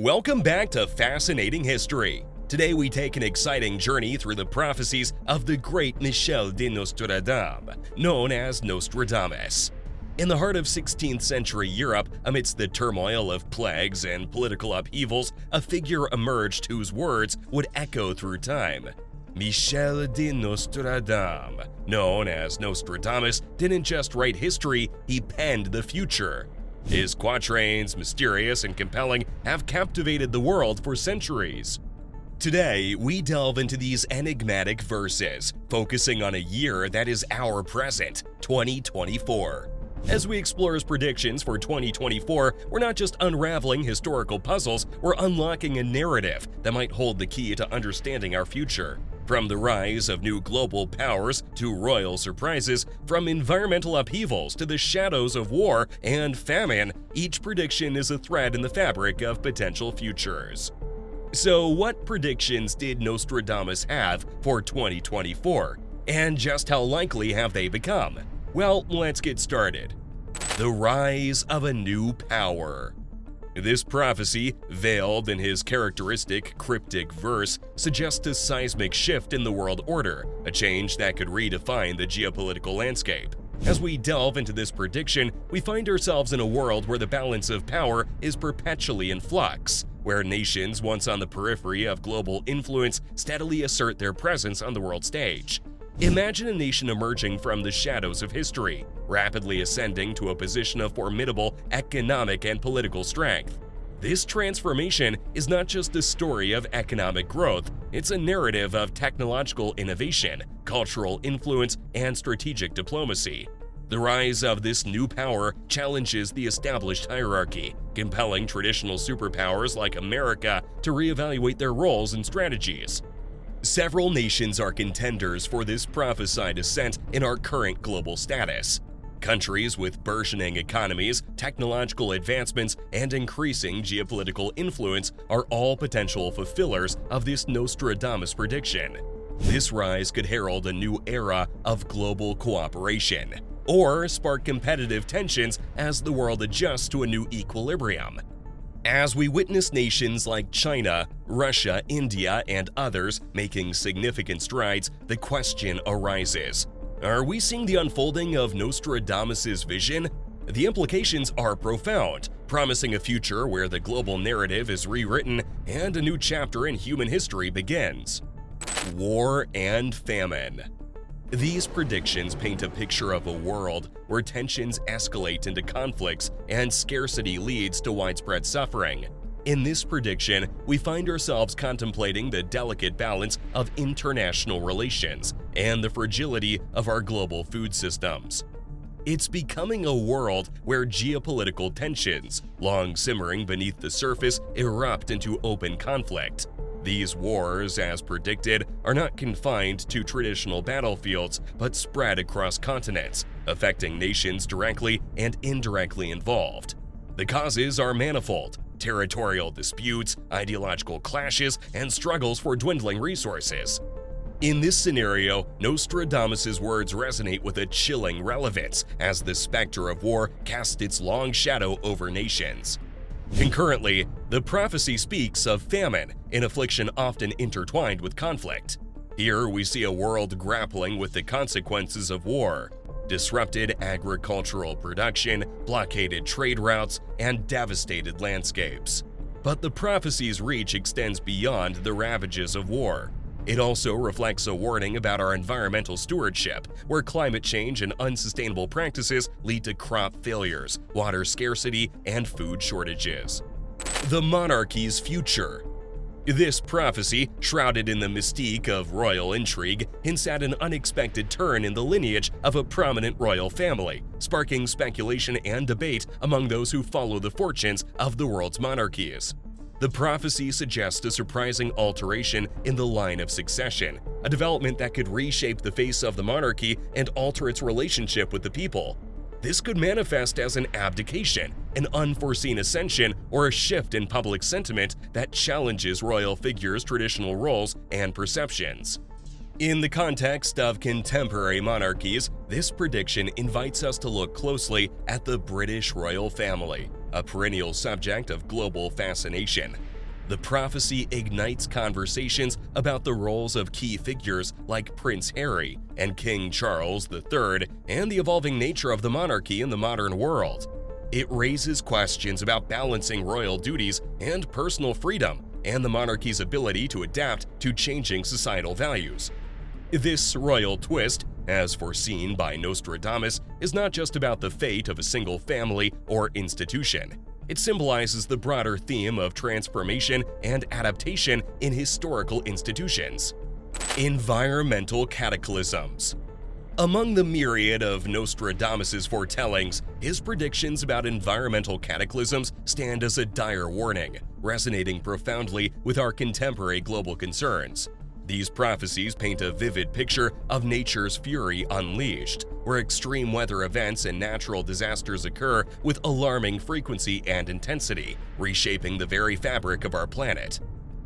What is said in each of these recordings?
Welcome back to Fascinating History. Today we take an exciting journey through the prophecies of the great Michel de Nostredame, known as Nostradamus. In the heart of 16th century Europe, amidst the turmoil of plagues and political upheavals, a figure emerged whose words would echo through time. Michel de Nostredame, known as Nostradamus, didn't just write history, he penned the future. His quatrains, mysterious and compelling, have captivated the world for centuries. Today, we delve into these enigmatic verses, focusing on a year that is our present, 2024. As we explore his predictions for 2024, we're not just unraveling historical puzzles, we're unlocking a narrative that might hold the key to understanding our future. From the rise of new global powers to royal surprises, from environmental upheavals to the shadows of war and famine, each prediction is a thread in the fabric of potential futures. So, what predictions did Nostradamus have for 2024? And just how likely have they become? Well, let's get started. The rise of a new power. This prophecy, veiled in his characteristic cryptic verse, suggests a seismic shift in the world order, a change that could redefine the geopolitical landscape. As we delve into this prediction, we find ourselves in a world where the balance of power is perpetually in flux, where nations once on the periphery of global influence steadily assert their presence on the world stage. Imagine a nation emerging from the shadows of history, rapidly ascending to a position of formidable economic and political strength. This transformation is not just a story of economic growth, it's a narrative of technological innovation, cultural influence, and strategic diplomacy. The rise of this new power challenges the established hierarchy, compelling traditional superpowers like America to reevaluate their roles and strategies. Several nations are contenders for this prophesied ascent in our current global status. Countries with burgeoning economies, technological advancements, and increasing geopolitical influence are all potential fulfillers of this Nostradamus prediction. This rise could herald a new era of global cooperation, or spark competitive tensions as the world adjusts to a new equilibrium. As we witness nations like China, Russia, India, and others making significant strides, the question arises: are we seeing the unfolding of Nostradamus' vision? The implications are profound, promising a future where the global narrative is rewritten and a new chapter in human history begins. War and famine. These predictions paint a picture of a world where tensions escalate into conflicts and scarcity leads to widespread suffering. In this prediction, we find ourselves contemplating the delicate balance of international relations and the fragility of our global food systems. It's becoming a world where geopolitical tensions, long simmering beneath the surface, erupt into open conflict. These wars, as predicted, are not confined to traditional battlefields, but spread across continents, affecting nations directly and indirectly involved. The causes are manifold: territorial disputes, ideological clashes, and struggles for dwindling resources. In this scenario, Nostradamus' words resonate with a chilling relevance as the specter of war casts its long shadow over nations. Concurrently, the prophecy speaks of famine, an affliction often intertwined with conflict. Here we see a world grappling with the consequences of war: disrupted agricultural production, blockaded trade routes, and devastated landscapes. But the prophecy's reach extends beyond the ravages of war. It also reflects a warning about our environmental stewardship, where climate change and unsustainable practices lead to crop failures, water scarcity, and food shortages. The monarchy's future. This prophecy, shrouded in the mystique of royal intrigue, hints at an unexpected turn in the lineage of a prominent royal family, sparking speculation and debate among those who follow the fortunes of the world's monarchies. The prophecy suggests a surprising alteration in the line of succession, a development that could reshape the face of the monarchy and alter its relationship with the people. This could manifest as an abdication, an unforeseen ascension, or a shift in public sentiment that challenges royal figures' traditional roles and perceptions. In the context of contemporary monarchies, this prediction invites us to look closely at the British royal family. a perennial subject of global fascination. The prophecy ignites conversations about the roles of key figures like Prince Harry and King Charles III and the evolving nature of the monarchy in the modern world. It raises questions about balancing royal duties and personal freedom and the monarchy's ability to adapt to changing societal values. This royal twist, as foreseen by Nostradamus, is not just about the fate of a single family or institution. It symbolizes the broader theme of transformation and adaptation in historical institutions. Environmental cataclysms. Among the myriad of Nostradamus' foretellings, his predictions about environmental cataclysms stand as a dire warning, resonating profoundly with our contemporary global concerns. These prophecies paint a vivid picture of nature's fury unleashed, where extreme weather events and natural disasters occur with alarming frequency and intensity, reshaping the very fabric of our planet.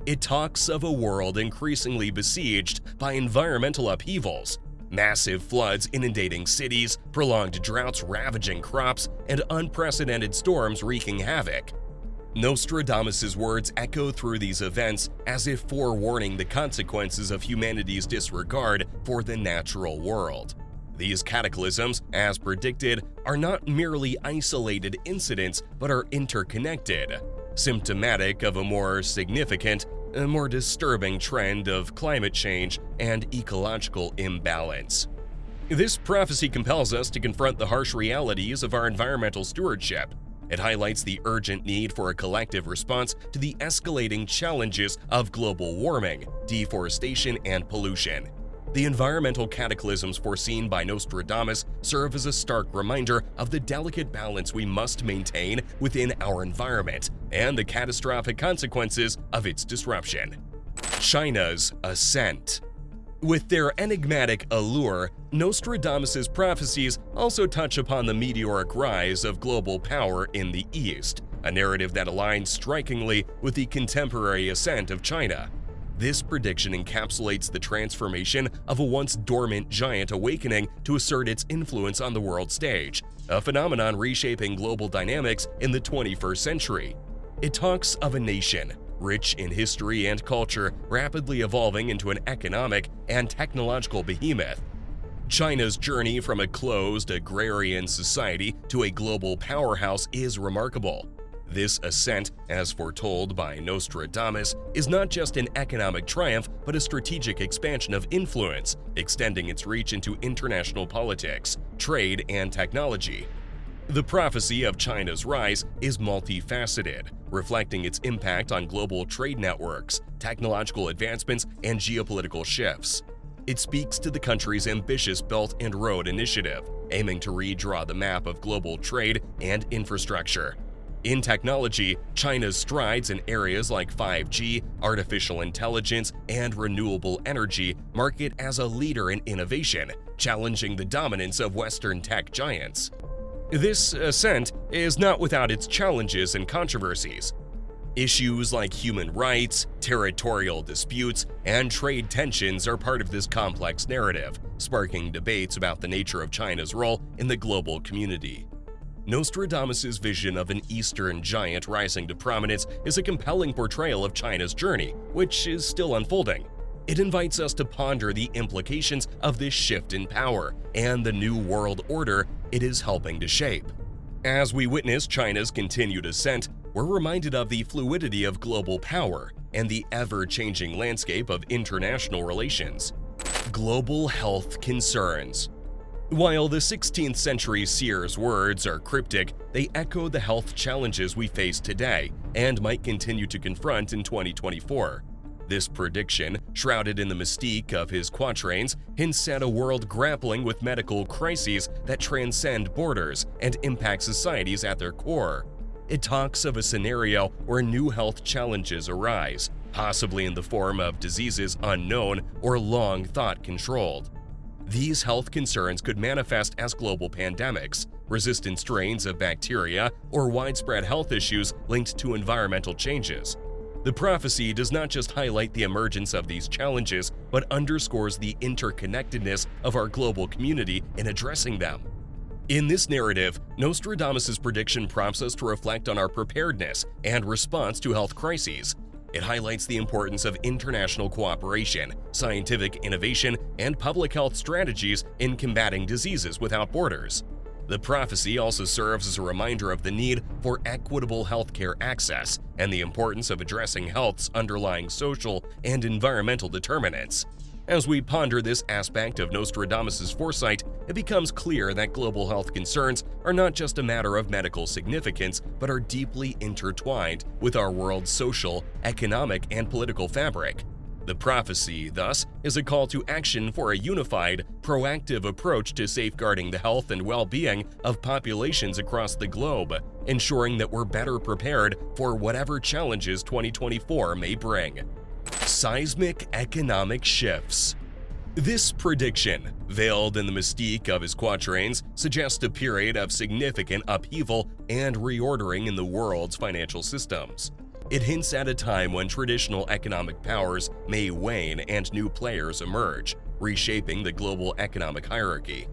It talks of a world increasingly besieged by environmental upheavals, massive floods inundating cities, prolonged droughts ravaging crops, and unprecedented storms wreaking havoc. Nostradamus' words echo through these events as if forewarning the consequences of humanity's disregard for the natural world. These cataclysms, as predicted, are not merely isolated incidents but are interconnected, symptomatic of a more significant, a more disturbing trend of climate change and ecological imbalance. This prophecy compels us to confront the harsh realities of our environmental stewardship. It highlights the urgent need for a collective response to the escalating challenges of global warming, deforestation, and pollution. The environmental cataclysms foreseen by Nostradamus serve as a stark reminder of the delicate balance we must maintain within our environment and the catastrophic consequences of its disruption. China's Ascent. With their enigmatic allure, Nostradamus' prophecies also touch upon the meteoric rise of global power in the East, a narrative that aligns strikingly with the contemporary ascent of China. This prediction encapsulates the transformation of a once dormant giant awakening to assert its influence on the world stage, a phenomenon reshaping global dynamics in the 21st century. It talks of a nation, rich in history and culture, rapidly evolving into an economic and technological behemoth. China's journey from a closed agrarian society to a global powerhouse is remarkable. This ascent, as foretold by Nostradamus, is not just an economic triumph but a strategic expansion of influence, extending its reach into international politics, trade, and technology. The prophecy of China's rise is multifaceted, reflecting its impact on global trade networks, technological advancements, and geopolitical shifts. It speaks to the country's ambitious Belt and Road Initiative, aiming to redraw the map of global trade and infrastructure. In technology, China's strides in areas like 5G, artificial intelligence, and renewable energy mark it as a leader in innovation, challenging the dominance of Western tech giants. This ascent is not without its challenges and controversies. Issues like human rights, territorial disputes, and trade tensions are part of this complex narrative, sparking debates about the nature of China's role in the global community. Nostradamus' vision of an Eastern giant rising to prominence is a compelling portrayal of China's journey, which is still unfolding. It invites us to ponder the implications of this shift in power and the new world order it is helping to shape. As we witness China's continued ascent, we're reminded of the fluidity of global power and the ever-changing landscape of international relations. Global health concerns. While the 16th century seer's words are cryptic, they echo the health challenges we face today and might continue to confront in 2024. This prediction, shrouded in the mystique of his quatrains, hints at a world grappling with medical crises that transcend borders and impact societies at their core. It talks of a scenario where new health challenges arise, possibly in the form of diseases unknown or long thought controlled. These health concerns could manifest as global pandemics, resistant strains of bacteria, or widespread health issues linked to environmental changes. The prophecy does not just highlight the emergence of these challenges, but underscores the interconnectedness of our global community in addressing them. In this narrative, Nostradamus' prediction prompts us to reflect on our preparedness and response to health crises. It highlights the importance of international cooperation, scientific innovation, and public health strategies in combating diseases without borders. The prophecy also serves as a reminder of the need for equitable healthcare access and the importance of addressing health's underlying social and environmental determinants. As we ponder this aspect of Nostradamus' foresight, it becomes clear that global health concerns are not just a matter of medical significance, but are deeply intertwined with our world's social, economic, and political fabric. The prophecy, thus, is a call to action for a unified, proactive approach to safeguarding the health and well-being of populations across the globe, ensuring that we're better prepared for whatever challenges 2024 may bring. Seismic economic shifts. This prediction, veiled in the mystique of his quatrains, suggests a period of significant upheaval and reordering in the world's financial systems. It hints at a time when traditional economic powers may wane and new players emerge, reshaping the global economic hierarchy.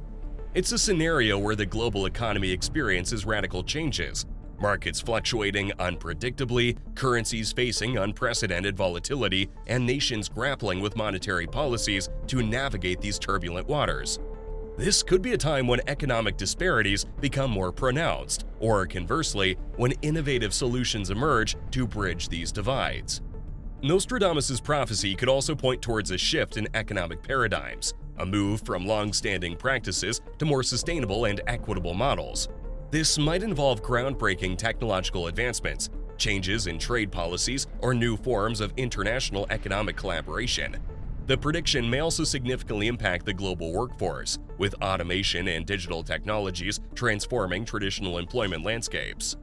It's a scenario where the global economy experiences radical changes, markets fluctuating unpredictably, currencies facing unprecedented volatility, and nations grappling with monetary policies to navigate these turbulent waters. This could be a time when economic disparities become more pronounced, or conversely, when innovative solutions emerge to bridge these divides. Nostradamus' prophecy could also point towards a shift in economic paradigms, a move from long-standing practices to more sustainable and equitable models. This might involve groundbreaking technological advancements, changes in trade policies, or new forms of international economic collaboration. The prediction may also significantly impact the global workforce, with automation and digital technologies transforming traditional employment landscapes.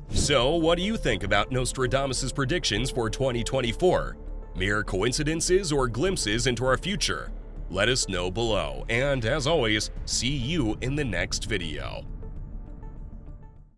So, what do you think about Nostradamus' predictions for 2024? Mere coincidences or glimpses into our future? Let us know below, and as always, see you in the next video.